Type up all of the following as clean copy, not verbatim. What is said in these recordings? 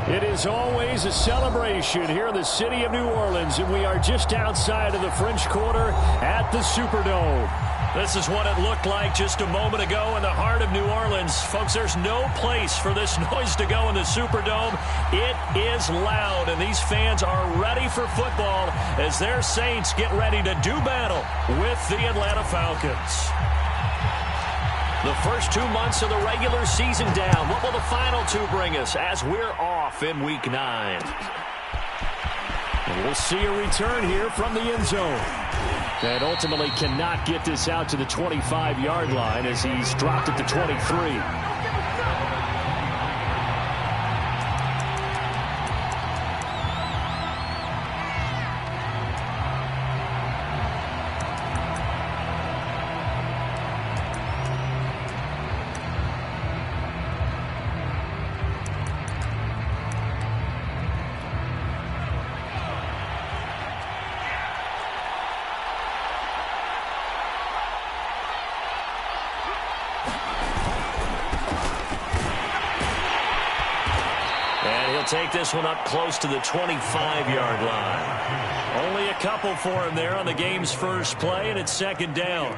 It is always a celebration here in the city of New Orleans, and we are just outside of the French Quarter at the Superdome. This is what it looked like just a moment ago in the heart of New Orleans. Folks, there's no place for this noise to go in the Superdome. It is loud, and these fans are ready for football as their Saints get ready to do battle with the Atlanta Falcons. The first 2 months of the regular season down. What will the final two bring us as we're off in Week 9? And we'll see a return here from the end zone. And ultimately cannot get this out to the 25-yard line as he's dropped at the 23. Take this one up close to the 25-yard line. Only a couple for him there on the game's first play, and it's second down.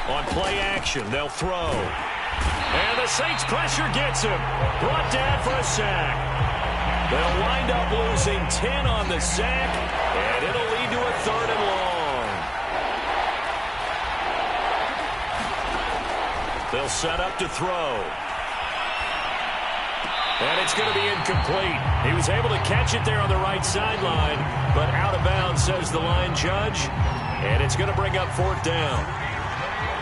On play action, they'll throw. And the Saints pressure gets him. Brought down for a sack. They'll wind up losing 10 on the sack, and it'll lead to a 3rd and long. They'll set up to throw. And it's going to be incomplete. He was able to catch it there on the right sideline, but out of bounds, says the line judge. And it's going to bring up 4th down.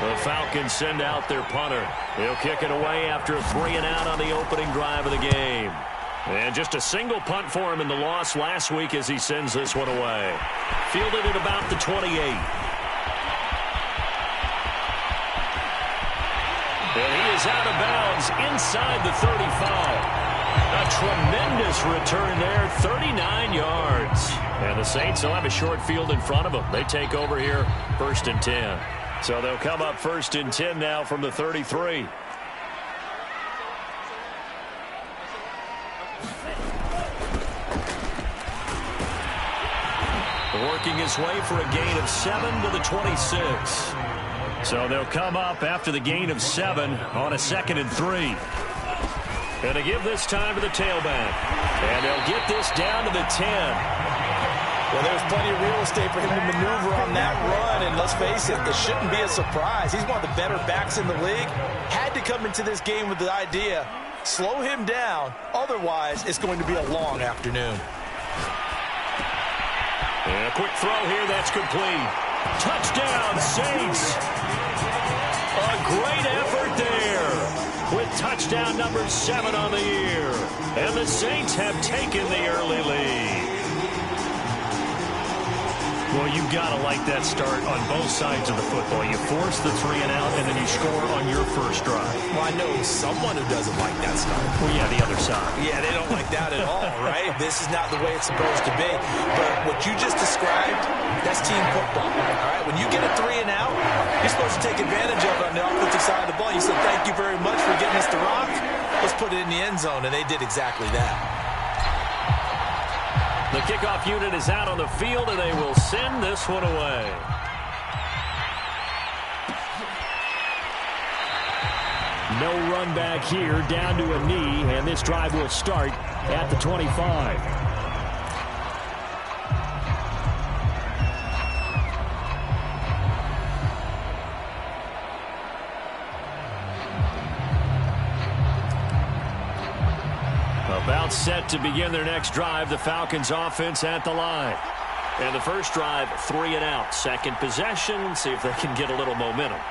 The Falcons send out their punter. He'll kick it away after a 3-and-out on the opening drive of the game. And just a single punt for him in the loss last week as he sends this one away. Fielded at about the 28. And he is out of bounds inside the 35. A tremendous return there, 39 yards. And the Saints will have a short field in front of them. They take over here, 1st and 10. So they'll come up 1st and 10 now from the 33. Working his way for a gain of 7 to the 26. So they'll come up after the gain of 7 on a 2nd and 3. And they give this time to the tailback. And they'll get this down to the 10. Well, there's plenty of real estate for him to maneuver on that run, and let's face it, it shouldn't be a surprise. He's one of the better backs in the league. Had to come into this game with the idea, slow him down, otherwise it's going to be a long afternoon. And a quick throw here, that's complete. Touchdown, Saints! A great effort there with touchdown number 7 on the year. And the Saints have taken the early lead. Well, you've got to like that start on both sides of the football. You force the 3-and-out, and then you score on your first drive. Well, I know someone who doesn't like that start. Well, yeah, the other side. Yeah, they don't like that at all, right? This is not the way it's supposed to be. But what you just described, that's team football, all right? When you get a 3-and-out, you're supposed to take advantage of it on the offensive side of the ball. You said, thank you very much for getting us the rock. Let's put it in the end zone, and they did exactly that. The kickoff unit is out on the field, and they will send this one away. No run back here, down to a knee, and this drive will start at the 25. About set to begin their next drive, the Falcons offense at the line. And the first drive, 3-and-out. Second possession, see if they can get a little momentum.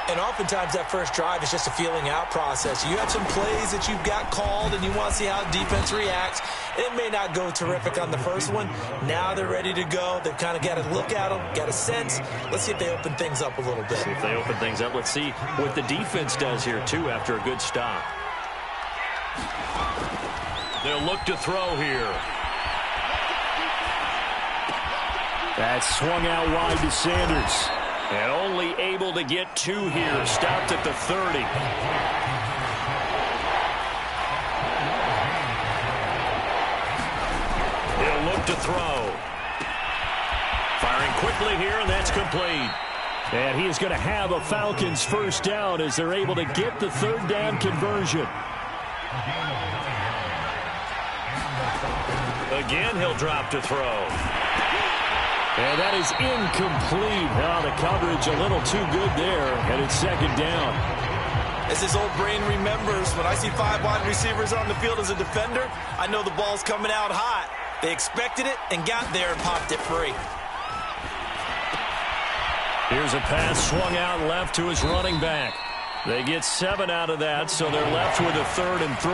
And oftentimes that first drive is just a feeling out process. You have some plays that you've got called and you want to see how defense reacts. It may not go terrific on the first one. Now they're ready to go. They've kind of got to look at them, got a sense. Let's see if they open things up a little bit. See if they open things up. Let's see what the defense does here, too, after a good stop. They'll look to throw here. That swung out wide to Sanders. And only able to get 2 here. Stopped at the 30. He'll look to throw. Firing quickly here, and that's complete. And he is going to have a Falcons first down as they're able to get the third down conversion. Again, he'll drop to throw. And that is incomplete. Oh, the coverage a little too good there, and it's second down. As his old brain remembers, when I see 5 wide receivers on the field as a defender, I know the ball's coming out hot. They expected it and got there and popped it free. Here's a pass swung out left to his running back. They get 7 out of that, so they're left with a 3rd and 3.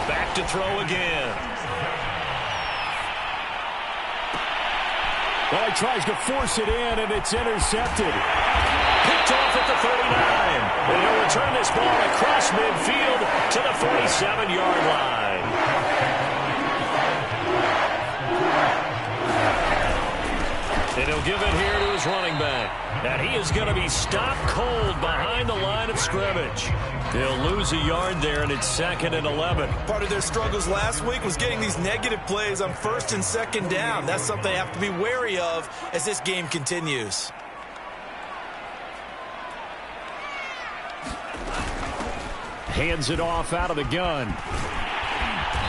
Back to throw again. Well, he tries to force it in, and it's intercepted. Picked off at the 39. And he'll return this ball across midfield to the 47-yard line. And he'll give it here to his running back. And he is going to be stopped cold behind the line of scrimmage. They'll lose a yard there, and it's 2nd and 11. Part of their struggles last week was getting these negative plays on 1st and 2nd down. That's something they have to be wary of as this game continues. Hands it off out of the gun.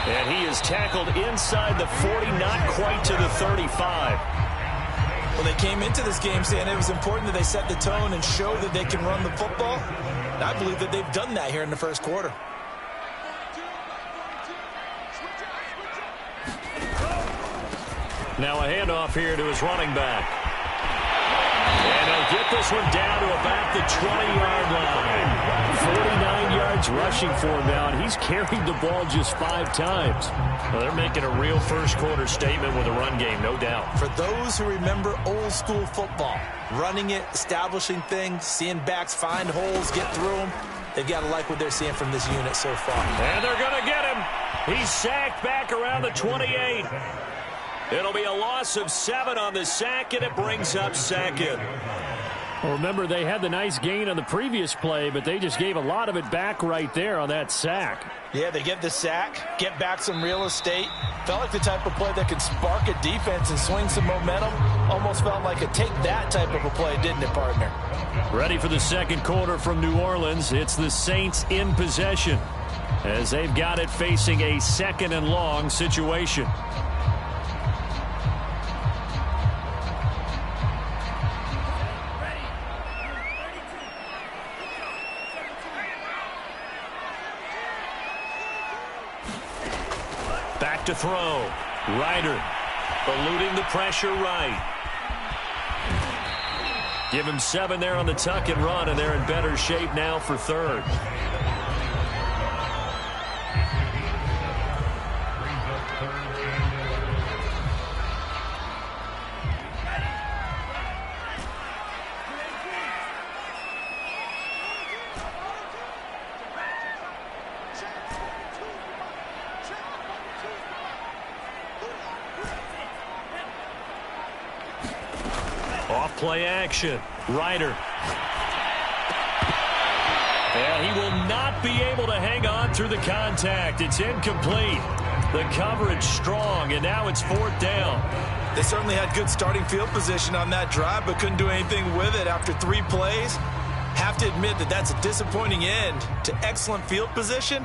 And he is tackled inside the 40, not quite to the 35. Well, they came into this game saying it was important that they set the tone and show that they can run the football. And I believe that they've done that here in the first quarter. Now a handoff here to his running back. And he'll get this one down to about the 20-yard line. 49 yards rushing for him now, and he's carried the ball just 5 times. Well, they're making a real first-quarter statement with a run game, no doubt. For those who remember old-school football, running it, establishing things, seeing backs find holes, get through them, they've got to like what they're seeing from this unit so far. And they're going to get him. He's sacked back around the 28. It'll be a loss of 7 on the sack, and it brings up 2nd. Well, remember, they had the nice gain on the previous play, but they just gave a lot of it back right there on that sack. Yeah, they get the sack, get back some real estate. Felt like the type of play that could spark a defense and swing some momentum. Almost felt like a take-that type of a play, didn't it, partner? Ready for the second quarter from New Orleans. It's the Saints in possession as they've got it facing a 2nd and long situation. Back to throw. Ryder eluding the pressure right. Give him 7 there on the tuck and run, and they're in better shape now for 3rd. Off-play action. Ryder. And he will not be able to hang on through the contact. It's incomplete. The coverage strong, and now it's 4th down. They certainly had good starting field position on that drive, but couldn't do anything with it after 3 plays. Have to admit that that's a disappointing end to excellent field position.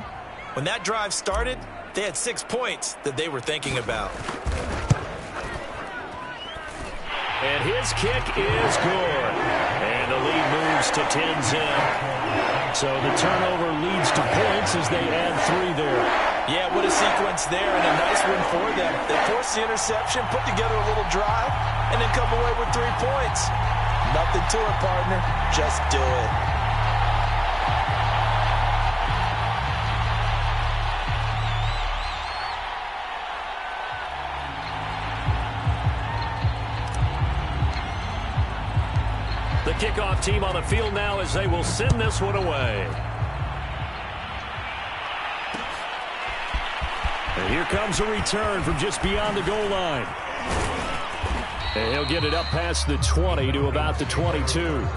When that drive started, they had 6 points that they were thinking about. And his kick is good. And the lead moves to 10-zip. So the turnover leads to points as they add 3 there. Yeah, what a sequence there, and a nice win for them. They forced the interception, put together a little drive, and then come away with 3 points. Nothing to it, partner. Just do it. The kickoff team on the field now as they will send this one away. And here comes a return from just beyond the goal line. And he'll get it up past the 20 to about the 22.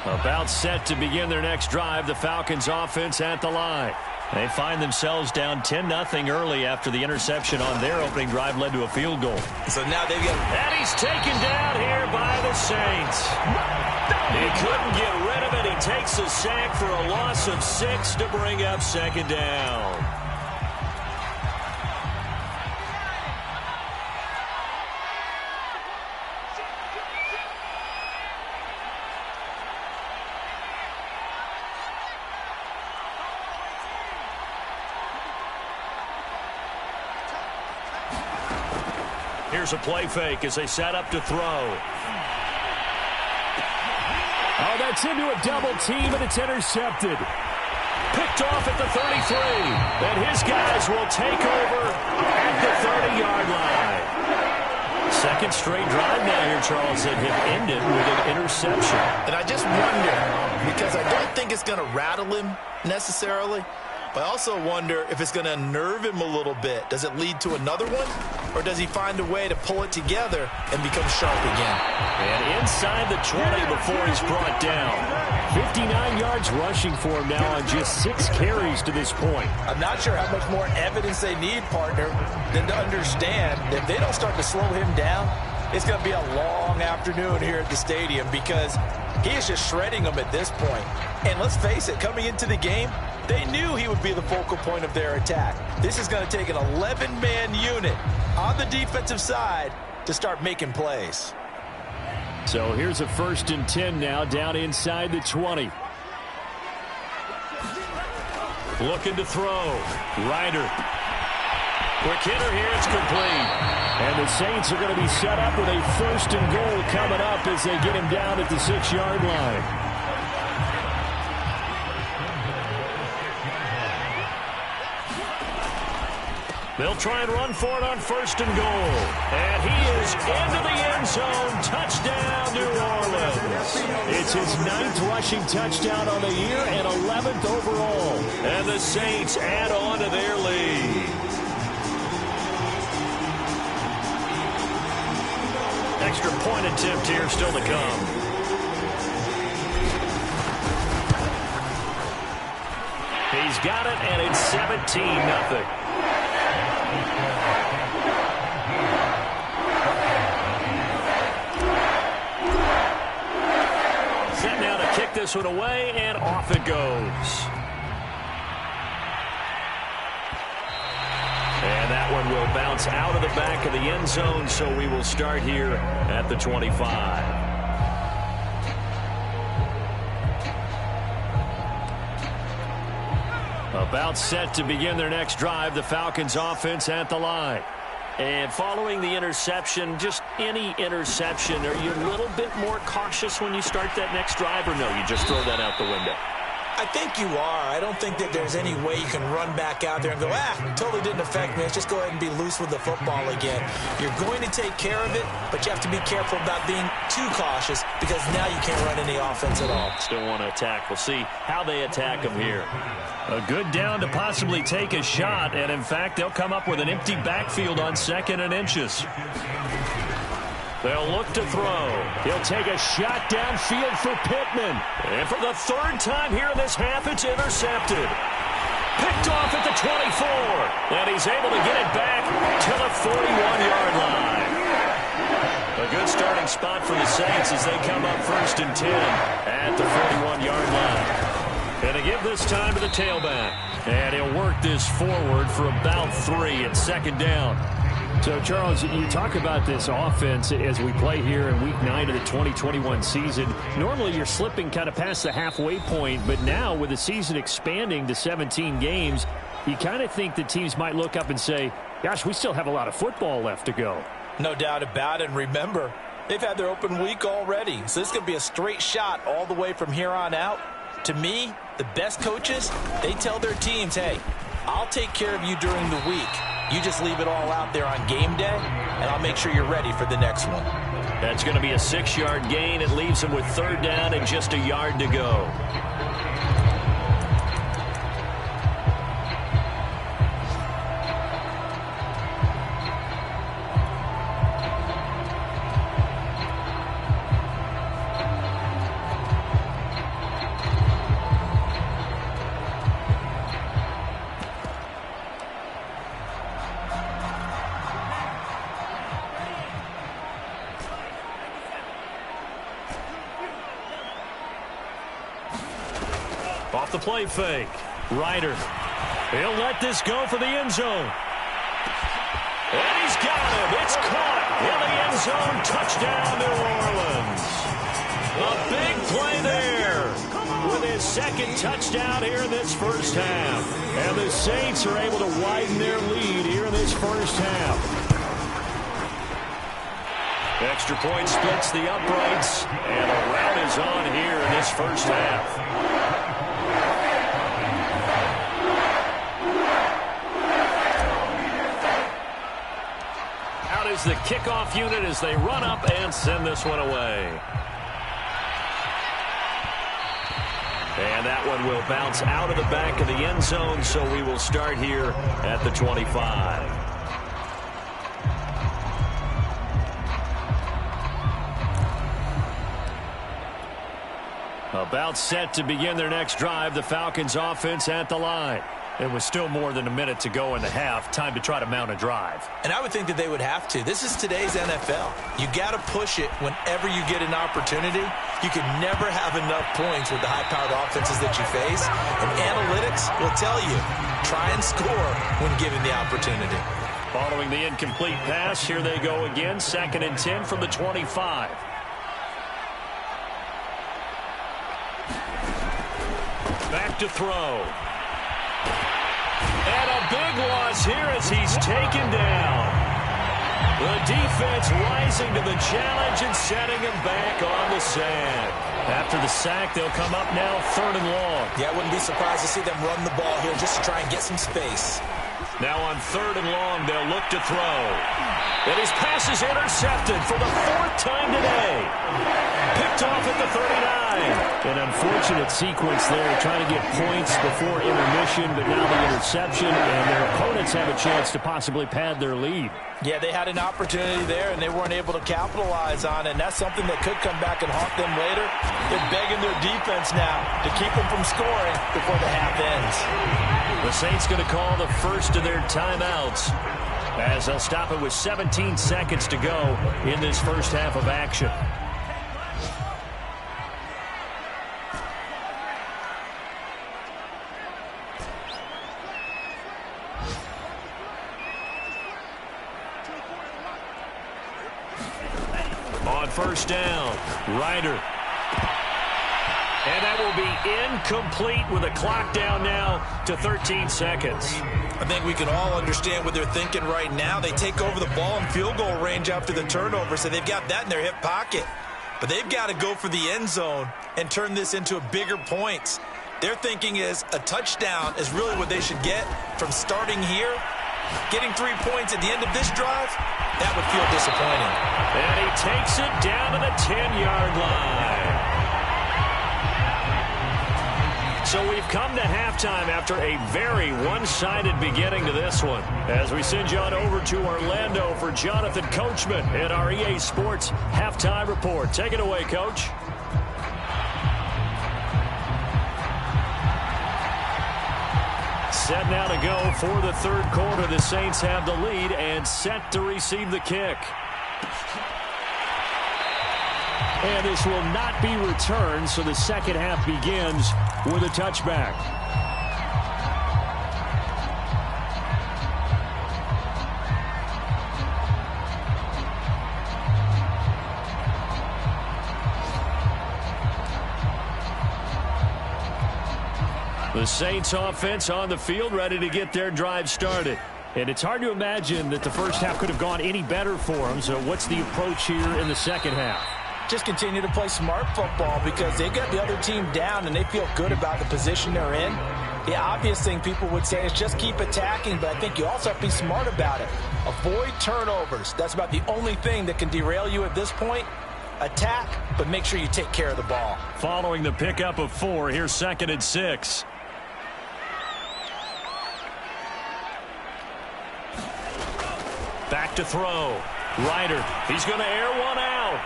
About set to begin their next drive, the Falcons offense at the line. They find themselves down 10-0 early after the interception on their opening drive led to a field goal. So now they've got... And he's taken down here by the Saints. He couldn't get rid of it. He takes a sack for a loss of 6 to bring up second down. Here's a play fake as they set up to throw. Oh, that's into a double team, and it's intercepted. Picked off at the 33. And his guys will take over at the 30-yard line. Second straight drive now here, Charles, that have ended with an interception. And I just wonder, because I don't think it's going to rattle him necessarily, but I also wonder if it's going to unnerve him a little bit. Does it lead to another one? Or does he find a way to pull it together and become sharp again? And inside the 20 before he's brought down. 59 yards rushing for him now on just 6 carries to this point. I'm not sure how much more evidence they need, partner, than to understand that if they don't start to slow him down, it's going to be a long afternoon here at the stadium because he is just shredding them at this point. And let's face it, coming into the game, they knew he would be the focal point of their attack. This is going to take an 11-man unit on the defensive side to start making plays. So here's a 1st and 10 now down inside the 20. Looking to throw. Ryder. Quick hitter here. It's complete. And the Saints are going to be set up with a 1st and goal coming up as they get him down at the 6-yard line. They'll try and run for it on 1st and goal. And he is into the end zone. Touchdown, New Orleans. It's his 9th rushing touchdown on the year and 11th overall. And the Saints add on to their lead. Extra point attempt here still to come. He's got it, and it's 17-0. Set now to kick this one away, and off it goes. And that one will bounce out of the back of the end zone, so we will start here at the 25. About set to begin their next drive, the Falcons offense at the line. And following the interception, just any interception, are you a little bit more cautious when you start that next drive, or no, you just throw that out the window? I think you are. I don't think that there's any way you can run back out there and go, totally didn't affect me. Let's just go ahead and be loose with the football again. You're going to take care of it, but you have to be careful about being too cautious because now you can't run any offense at all. Still want to attack. We'll see how they attack them here. A good down to possibly take a shot, and in fact, they'll come up with an empty backfield on 2nd and inches. They'll look to throw. He'll take a shot downfield for Pittman. And for the 3rd time here in this half, it's intercepted. Picked off at the 24. And he's able to get it back to the 41-yard line. A good starting spot for the Saints as they come up 1st and 10 at the 41-yard line. And they give this time to the tailback. And he'll work this forward for about 3 at 2nd down. So, Charles, you talk about this offense as we play here in Week 9 of the 2021 season. Normally, you're slipping kind of past the halfway point, but now with the season expanding to 17 games, you kind of think the teams might look up and say, gosh, we still have a lot of football left to go. No doubt about it. And remember, they've had their open week already, so this could be a straight shot all the way from here on out. To me, the best coaches, they tell their teams, hey, I'll take care of you during the week. You just leave it all out there on game day, and I'll make sure you're ready for the next one. That's going to be a 6-yard gain. It leaves them with 3rd down and just a yard to go. Off the play fake. Ryder. He'll let this go for the end zone. And he's got him. It's caught in the end zone. Touchdown, New Orleans. A big play there with his 2nd touchdown here in this first half. And the Saints are able to widen their lead here in this first half. Extra point splits the uprights, and a rout is on here in this first half. Out is the kickoff unit as they run up and send this one away. And that one will bounce out of the back of the end zone, so we will start here at the 25. About set to begin their next drive, the Falcons offense at the line. It was still more than a minute to go in the half. Time to try to mount a drive. And I would think that they would have to. This is today's NFL. You got to push it whenever you get an opportunity. You can never have enough points with the high-powered offenses that you face. And analytics will tell you, try and score when given the opportunity. Following the incomplete pass, here they go again. 2nd and 10 from the 25. Back to throw. And a big loss here as he's taken down. The defense rising to the challenge and setting him back on the sand. After the sack, they'll come up now 3rd and long. Yeah, I wouldn't be surprised to see them run the ball here just to try and get some space. Now on 3rd and long, they'll look to throw. And his pass is intercepted for the 4th time today. Picked off at the 39. An unfortunate sequence there, trying to get points before intermission, but now the interception, and their opponents have a chance to possibly pad their lead. Yeah, they had an opportunity there, and they weren't able to capitalize on it, and that's something that could come back and haunt them later. They're begging their defense now to keep them from scoring before the half ends. The Saints going to call the first of their timeouts as they'll stop it with 17 seconds to go in this first half of action. On 1st down, Ryder. And that will be incomplete with the clock down now to 13 seconds. I think we can all understand what they're thinking right now. They take over the ball in field goal range after the turnover, so they've got that in their hip pocket. But they've got to go for the end zone and turn this into a bigger points. Their thinking is a touchdown is really what they should get from starting here. Getting 3 points at the end of this drive, that would feel disappointing. And he takes it down to the 10-yard line. So we've come to halftime after a very one-sided beginning to this one. As we send you on over to Orlando for Jonathan Coachman at our EA Sports Halftime Report. Take it away, Coach. Set now to go for the 3rd quarter. The Saints have the lead and set to receive the kick. And this will not be returned, so the second half begins with a touchback. The Saints offense on the field, ready to get their drive started. And it's hard to imagine that the first half could have gone any better for them. So what's the approach here in the second half? Just continue to play smart football because they got the other team down and they feel good about the position they're in. The obvious thing people would say is just keep attacking, but I think you also have to be smart about it. Avoid turnovers. That's about the only thing that can derail you at this point. Attack, but make sure you take care of the ball. Following the pickup of 4, here's 2nd and 6. Back to throw. Ryder, he's going to air one out.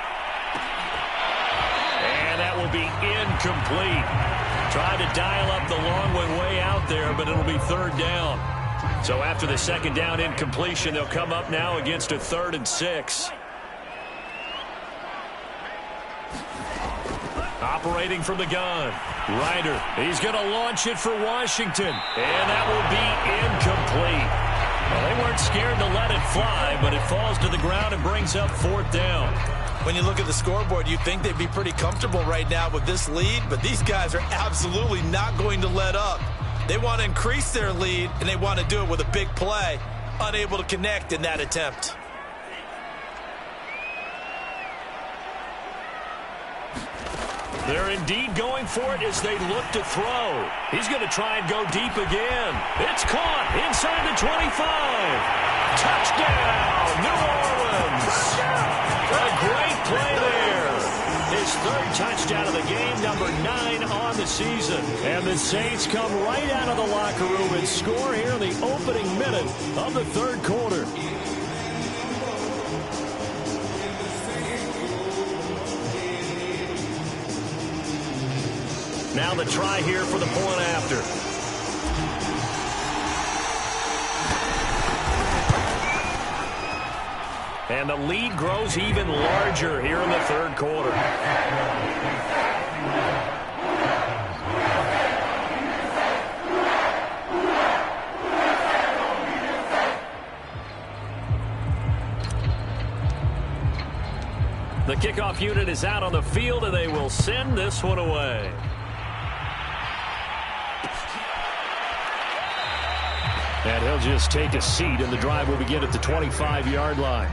And that will be incomplete. Tried to dial up the long one way out there, but it'll be 3rd down. So after the 2nd down incompletion, they'll come up now against a 3rd and 6. Operating from the gun. Ryder, he's going to launch it for Washington. And that will be incomplete. Well, they weren't scared to let it fly, but it falls to the ground and brings up 4th down. When you look at the scoreboard, you'd think they'd be pretty comfortable right now with this lead, but these guys are absolutely not going to let up. They want to increase their lead, and they want to do it with a big play. Unable to connect in that attempt. They're indeed going for it as they look to throw. He's going to try and go deep again. It's caught inside the 25. Touchdown, New Orleans. A great play there. His 3rd touchdown of the game, number 9 on the season. And the Saints come right out of the locker room and score here in the opening minute of the 3rd quarter. Now the try here for the point after. And the lead grows even larger here in the 3rd quarter. The kickoff unit is out on the field, and they will send this one away. And he'll just take a seat, and the drive will begin at the 25-yard line.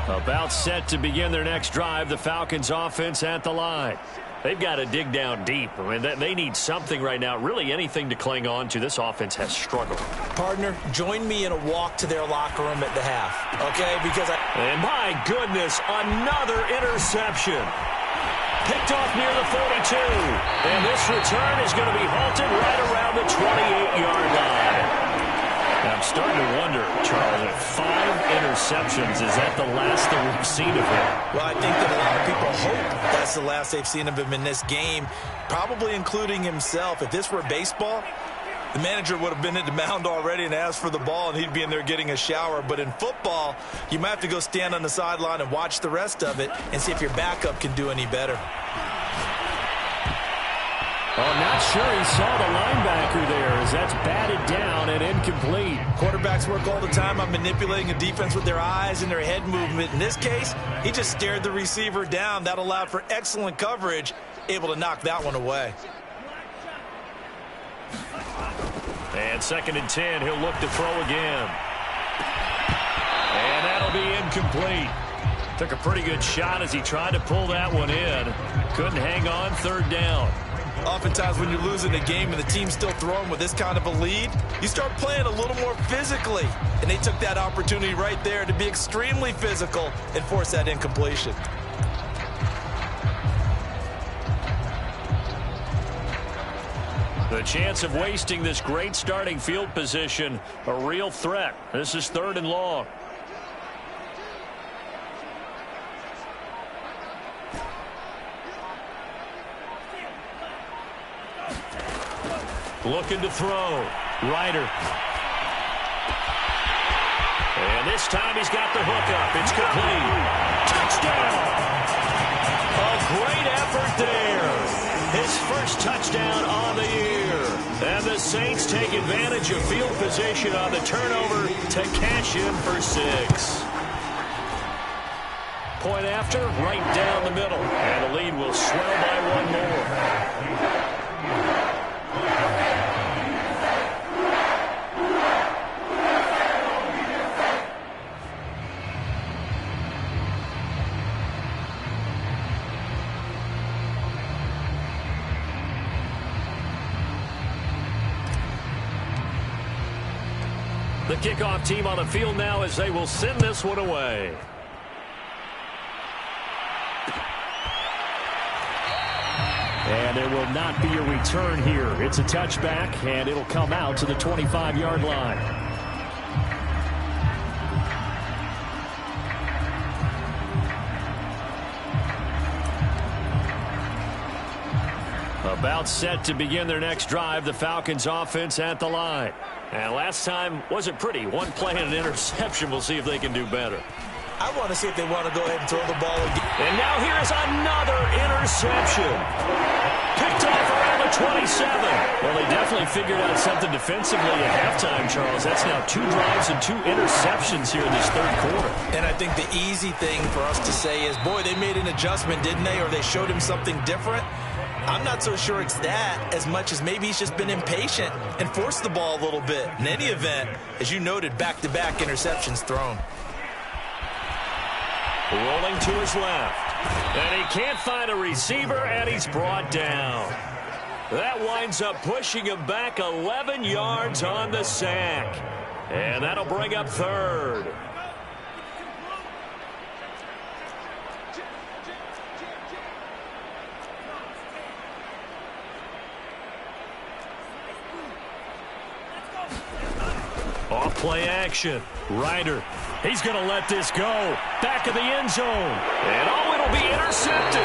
About set to begin their next drive, the Falcons offense at the line. They've got to dig down deep. I mean, they need something right now, really anything to cling on to. This offense has struggled. Partner, join me in a walk to their locker room at the half, okay? And my goodness, another interception. Picked off near the 42. And this return is going to be halted right around the 28-yard line. I'm starting to wonder, Charles, if 5 interceptions, is that the last that we've seen of him? Well, I think that a lot of people hope that's the last they've seen of him in this game, probably including himself. If this were baseball, the manager would have been at the mound already and asked for the ball, and he'd be in there getting a shower. But in football, you might have to go stand on the sideline and watch the rest of it and see if your backup can do any better. I'm not sure he saw the linebacker there as that's batted down and incomplete. Quarterbacks work all the time on manipulating a defense with their eyes and their head movement. In this case, he just stared the receiver down. That allowed for excellent coverage, able to knock that one away. And 2nd and 10, he'll look to throw again. And that'll be incomplete. Took a pretty good shot as he tried to pull that one in. Couldn't hang on, 3rd down. Oftentimes when you're losing a game and the team's still throwing with this kind of a lead, you start playing a little more physically. And they took that opportunity right there to be extremely physical and force that incompletion. The chance of wasting this great starting field position, a real threat. This is 3rd and long. Looking to throw. Ryder. And this time he's got the hook up. It's complete. Touchdown! A great effort there. His first touchdown on the year. And the Saints take advantage of field position on the turnover to cash in for 6. point after, right down the middle. And the lead will swell by one more. The kickoff team on the field now as they will send this one away. And there will not be a return here. It's a touchback, and it'll come out to the 25-yard line. About set to begin their next drive, the Falcons offense at the line. And last time wasn't pretty. One play and an interception. We'll see if they can do better. I want to see if they want to go ahead and throw the ball again. And now here is another interception. Picked off around the 27. Well, they definitely figured out something defensively at halftime, Charles. That's now 2 drives and 2 interceptions here in this third quarter. And I think the easy thing for us to say is, boy, they made an adjustment, didn't they? Or they showed him something different. I'm not so sure it's that as much as maybe he's just been impatient and forced the ball a little bit. In any event, as you noted, back-to-back interceptions thrown. Rolling to his left. And he can't find a receiver, and he's brought down. That winds up pushing him back 11 yards on the sack. And that'll bring up third. Off play action. Ryder. He's going to let this go. Back of the end zone. And it'll be intercepted.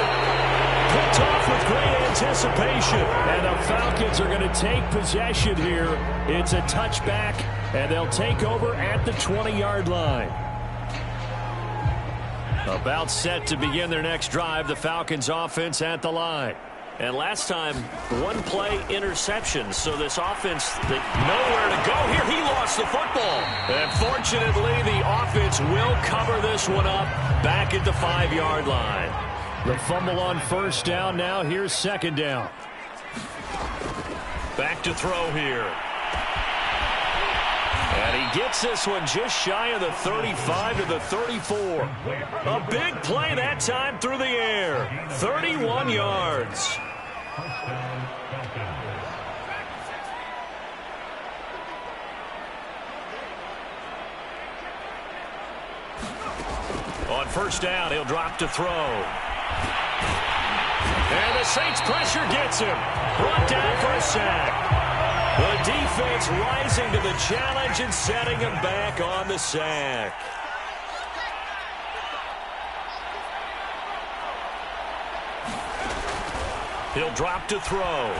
Picked off with great anticipation. And the Falcons are going to take possession here. It's a touchback, and they'll take over at the 20-yard line. About set to begin their next drive, the Falcons offense at the line. And last time, 1 play interception. So this offense, nowhere to go here. He lost the football. And fortunately, the offense will cover this one up back at the 5-yard line. The fumble on first down now. Here's second down. Back to throw here. And he gets this one just shy of the 35 to the 34. A big play that time through the air. 31 yards. On first down, he'll drop to throw. And the Saints pressure gets him. Brought down for a sack. The defense rising to the challenge and setting him back on the sack. He'll drop to throw.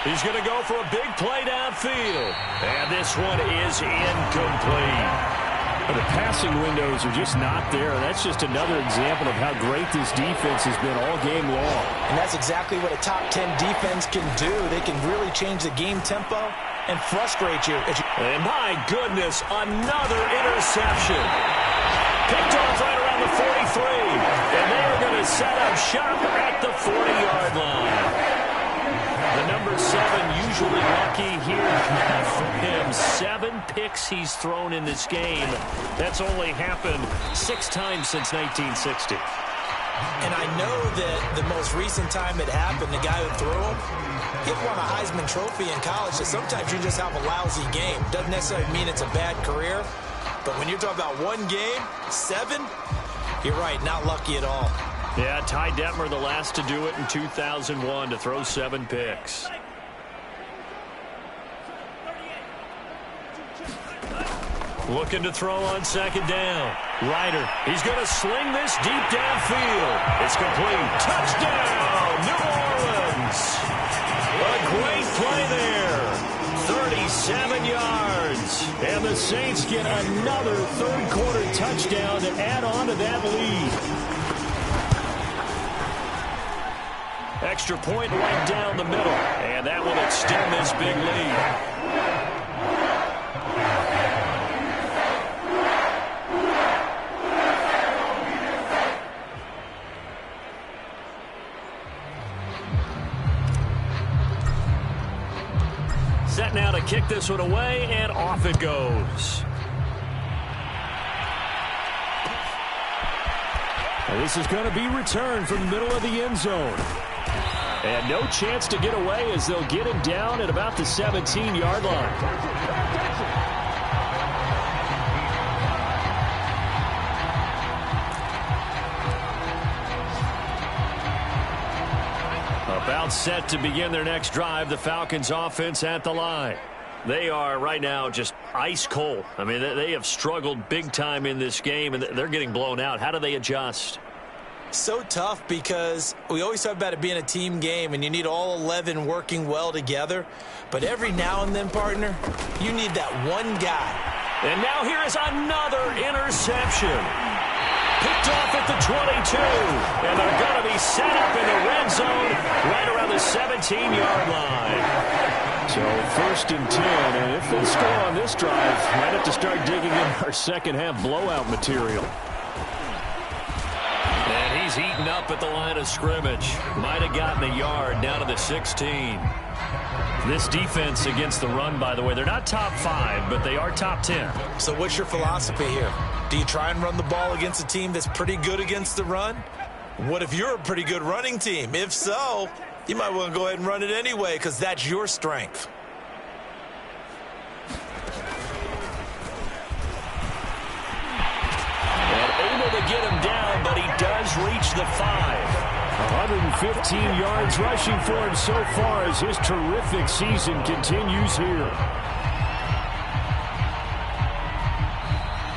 He's going to go for a big play downfield. And this one is incomplete. The passing windows are just not there. That's just another example of how great this defense has been all game long. And that's exactly what a top 10 defense can do. They can really change the game tempo and frustrate you. And my goodness, another interception. Picked off right around the 43. And they are going to set up shop at the 40-yard line. The number 7 usually lucky here for him. 7 picks he's thrown in this game. That's only happened 6 times since 1960. And I know that the most recent time it happened, the guy who threw him, he won a Heisman Trophy in college. So sometimes you just have a lousy game. Doesn't necessarily mean it's a bad career. But when you're talking about 1 game, 7, you're right, not lucky at all. Yeah, Ty Detmer, the last to do it in 2001, to throw 7 picks. Looking to throw on second down. Ryder, he's going to sling this deep downfield. It's complete. Touchdown, New Orleans. A great play there. 37 yards. And the Saints get another third-quarter touchdown to add on to that lead. Extra point right down the middle. And that will extend this big lead. Set now to kick this one away, and off it goes. And this is going to be returned from the middle of the end zone. And no chance to get away as they'll get him down at about the 17-yard line. About set to begin their next drive, the Falcons offense at the line. They are right now just ice cold. I mean, they have struggled big time in this game, and they're getting blown out. How do they adjust? So tough because we always talk about it being a team game, and you need all 11 working well together. But every now and then, partner, you need that one guy. And now here is another interception. Picked off at the 22, and they're going to be set up in the red zone right around the 17-yard line. So 1st and 10, and if they score on this drive, might have to start digging in our second-half blowout material. And he's eaten up at the line of scrimmage. Might have gotten a yard down to the 16. This defense against the run, by the way, they're not top 5, but they are top 10. So what's your philosophy here? Do you try and run the ball against a team that's pretty good against the run? What if you're a pretty good running team? If so, you might want to go ahead and run it anyway because that's your strength. And able to get him down, but he does reach the 5. 115 yards rushing for him so far as his terrific season continues here.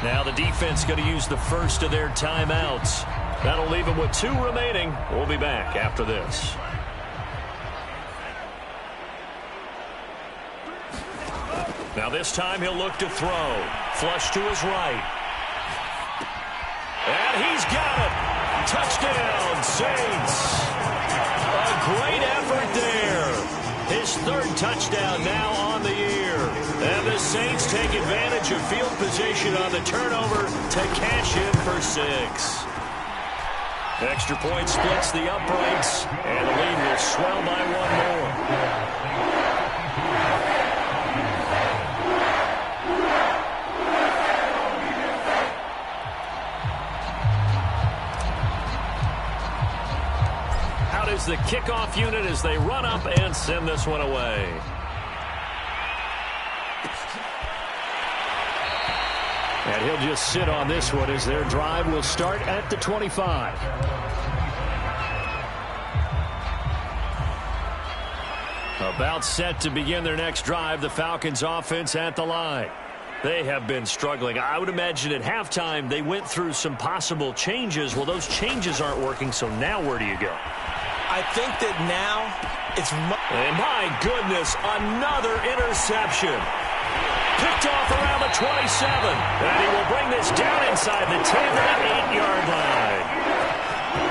Now the defense going to use the first of their timeouts. That'll leave them with 2 remaining. We'll be back after this. Now this time he'll look to throw. Flush to his right. And he's got it. Touchdown, Saints. A great effort there. His 3rd touchdown now on the year. And the Saints take advantage of field position on the turnover to cash in for 6. Extra point splits the uprights, and the lead will swell by 1 more. Out is the kickoff unit as they run up and send this one away. And he'll just sit on this one as their drive will start at the 25. About set to begin their next drive, the Falcons offense at the line. They have been struggling. I would imagine at halftime they went through some possible changes. Well, those changes aren't working, so now where do you go? I think that now it's... And my goodness, another interception. Picked off around the 27. And he will bring this down inside the 10 to the 8-yard line.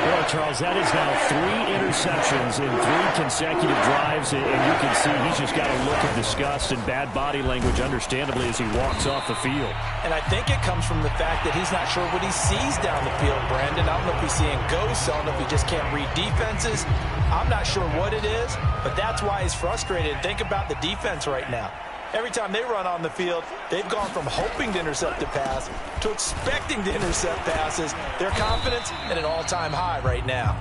Well, Charles, that is now 3 interceptions in 3 consecutive drives. And you can see he's just got a look of disgust and bad body language, understandably, as he walks off the field. And I think it comes from the fact that he's not sure what he sees down the field, Brandon. I don't know if he's seeing ghosts. I don't know if he just can't read defenses. I'm not sure what it is, but that's why he's frustrated. Think about the defense right now. Every time they run on the field, they've gone from hoping to intercept a pass to expecting to intercept passes. Their confidence at an all-time high right now.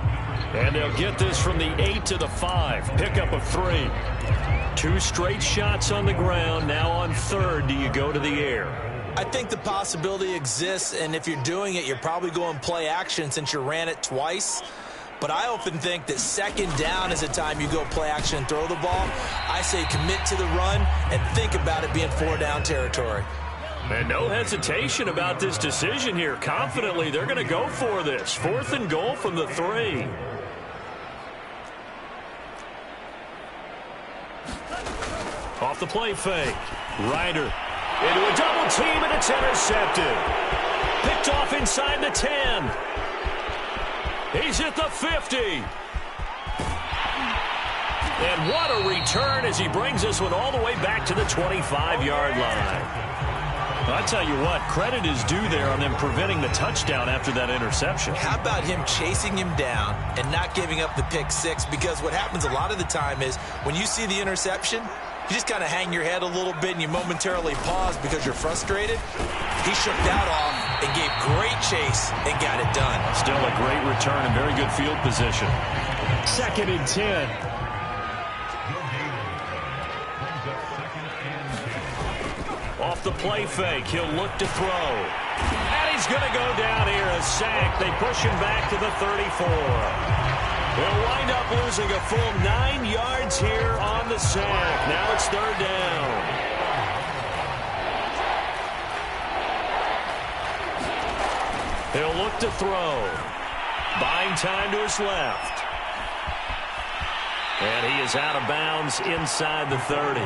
And they'll get this from the 8 to the 5. Pickup of 3. 2 straight shots on the ground. Now on 3rd, do you go to the air? I think the possibility exists, and if you're doing it, you're probably going play action since you ran it twice. But I often think that 2nd down is a time you go play action and throw the ball. I say commit to the run and think about it being 4-down territory. And no hesitation about this decision here. Confidently, they're going to go for this. 4th and goal from the 3. Off the play fake. Ryder into a double team, and it's intercepted. Picked off inside the 10. He's at the 50. And what a return as he brings this one all the way back to the 25-yard line. I'll tell you what, credit is due there on them preventing the touchdown after that interception. How about him chasing him down and not giving up the pick 6? Because what happens a lot of the time is when you see the interception, you just kind of hang your head a little bit and you momentarily pause because you're frustrated. He shook that off and gave great chase and got it done. Still a great return and very good field position. 2nd and 10. Off the play fake, he'll look to throw. And he's going to go down here, a sack. They push him back to the 34. They'll wind up losing a full 9 yards here on the sack. Now it's 3rd down. He'll look to throw. Buying time to his left. And he is out of bounds inside the 30.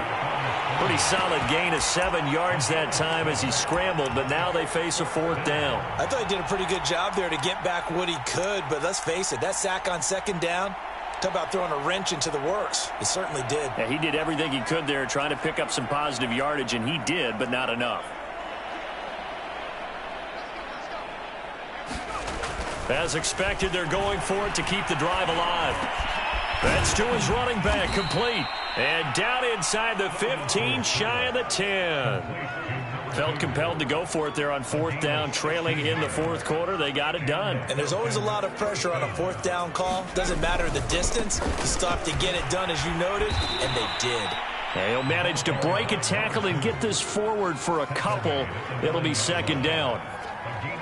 Pretty solid gain of 7 yards that time as he scrambled, but now they face a 4th down. I thought he did a pretty good job there to get back what he could, but let's face it, that sack on 2nd down, talk about throwing a wrench into the works. It certainly did. Yeah, he did everything he could there trying to pick up some positive yardage, and he did, but not enough. As expected, they're going for it to keep the drive alive. That's to his running back, complete. And down inside the 15, shy of the 10. Felt compelled to go for it there on 4th down, trailing in the 4th quarter. They got it done. And there's always a lot of pressure on a 4th down call. Doesn't matter the distance. You still have to get it done, as you noted, and they did. And he'll manage to break a tackle and get this forward for a couple. It'll be 2nd down.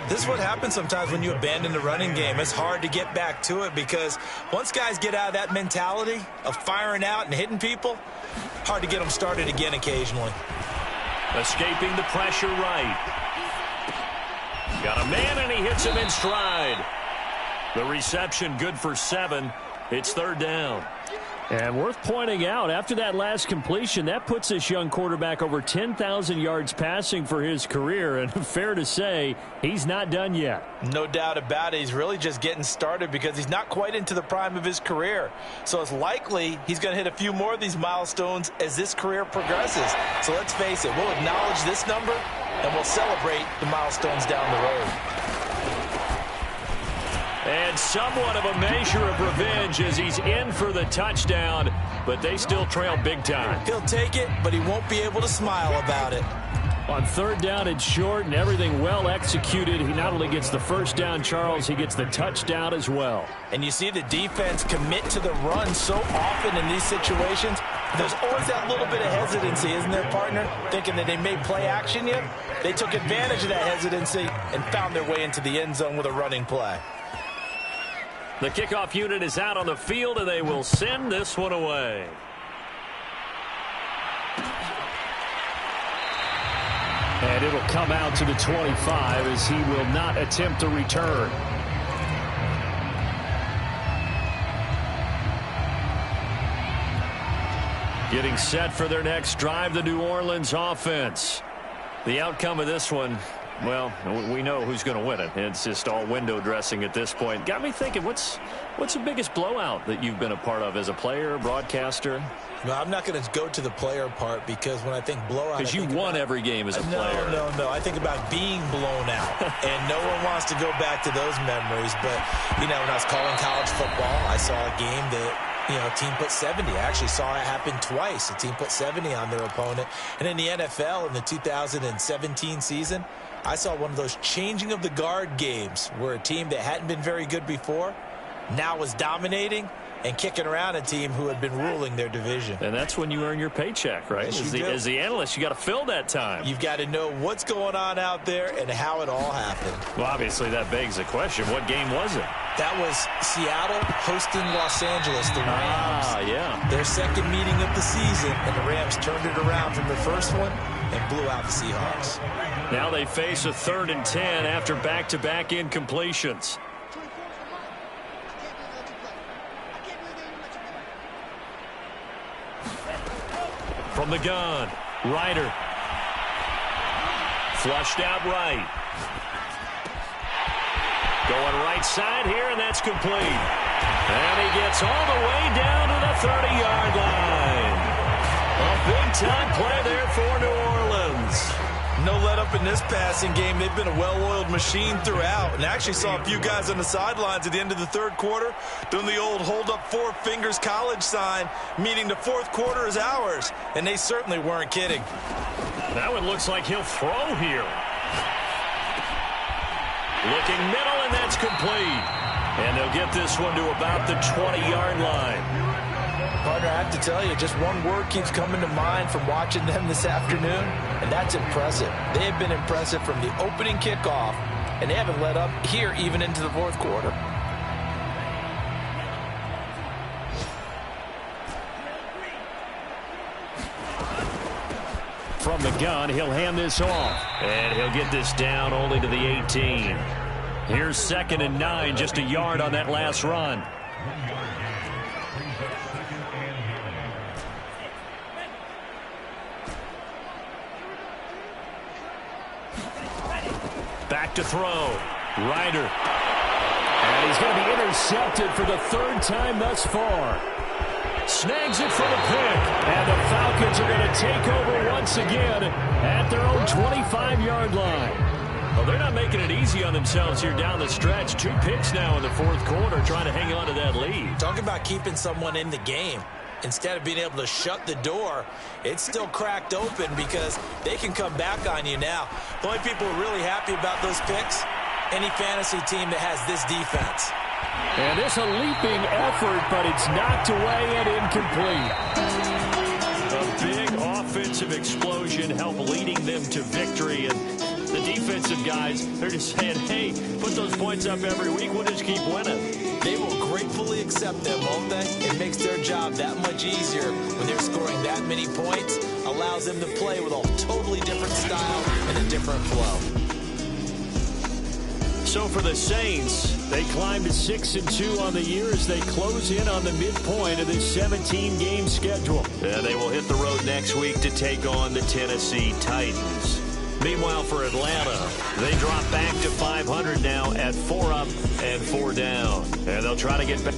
This is what happens sometimes when you abandon the running game. It's hard to get back to it because once guys get out of that mentality of firing out and hitting people, hard to get them started again occasionally. Escaping the pressure right. Got a man and he hits him in stride. The reception good for 7. It's 3rd down. And worth pointing out, after that last completion, that puts this young quarterback over 10,000 yards passing for his career. And fair to say, he's not done yet. No doubt about it. He's really just getting started because he's not quite into the prime of his career. So it's likely he's going to hit a few more of these milestones as this career progresses. So let's face it, we'll acknowledge this number and we'll celebrate the milestones down the road. And somewhat of a measure of revenge as he's in for the touchdown, but they still trail big time. He'll take it, but he won't be able to smile about it. On 3rd down and short and everything well executed, he not only gets the 1st down, Charles, he gets the touchdown as well. And you see the defense commit to the run so often in these situations. There's always that little bit of hesitancy, isn't there, partner? Thinking that they may play action you. They took advantage of that hesitancy and found their way into the end zone with a running play. The kickoff unit is out on the field, and they will send this one away. And it'll come out to the 25 as he will not attempt a return. Getting set for their next drive, the New Orleans offense. The outcome of this one, well, we know who's going to win it. It's just all window dressing at this point. Got me thinking, what's the biggest blowout that you've been a part of as a player, broadcaster? No, I'm not going to go to the player part because when I think blowout, because you won every game as a player. No. I think about being blown out, and no one wants to go back to those memories. But, you know, when I was calling college football, I saw a game that, you know, a team put 70. I actually saw it happen twice. A team put 70 on their opponent. And in the NFL, in the 2017 season, I saw one of those changing of the guard games where a team that hadn't been very good before now was dominating and kicking around a team who had been ruling their division. And that's when you earn your paycheck, right? Yes, as the analyst, you got to fill that time. You've got to know what's going on out there and how it all happened. Well, obviously, that begs the question, what game was it? That was Seattle hosting Los Angeles, the Rams. Yeah. Their second meeting of the season, and the Rams turned it around from the first one and blew out the Seahawks. Now they face a 3rd and 10 after back-to-back incompletions. From the gun, Ryder. Flushed out right. Going right side here, and that's complete. And he gets all the way down to the 30-yard line. A big-time play there for New Orleans. No let-up up in this passing game. They've been a well-oiled machine throughout. And actually saw a few guys on the sidelines at the end of the third quarter doing the old hold up four fingers college sign, meaning the fourth quarter is ours. And they certainly weren't kidding. That one looks like he'll throw here. Looking middle, and that's complete. And they'll get this one to about the 20-yard line. Partner, I have to tell you, just one word keeps coming to mind from watching them this afternoon, and that's impressive. They have been impressive from the opening kickoff, and they haven't let up here even into the fourth quarter. From the gun, he'll hand this off. And he'll get this down only to the 18. Here's 2nd and 9, just a yard on that last run. Back to throw. Ryder. And he's going to be intercepted for the 3rd time thus far. Snags it for the pick. And the Falcons are going to take over once again at their own 25-yard line. Well, they're not making it easy on themselves here down the stretch. 2 picks now in the fourth quarter, trying to hang on to that lead. Talk about keeping someone in the game. Instead of being able to shut the door, it's still cracked open because they can come back on you now. The only people who are really happy about those picks, any fantasy team that has this defense. And this a leaping effort, but it's knocked away and incomplete. A big offensive explosion helped leading them to victory. And the defensive guys, they're just saying, hey, put those points up every week. We'll just keep winning. They will gratefully accept them, won't they? It makes their job that much easier when they're scoring that many points. Allows them to play with a totally different style and a different flow. So for the Saints, they climb to 6-2 on the year as they close in on the midpoint of this 17-game schedule. And they will hit the road next week to take on the Tennessee Titans. Meanwhile, for Atlanta, they drop back to 500 now at 4 up and 4 down. And they'll try to get back.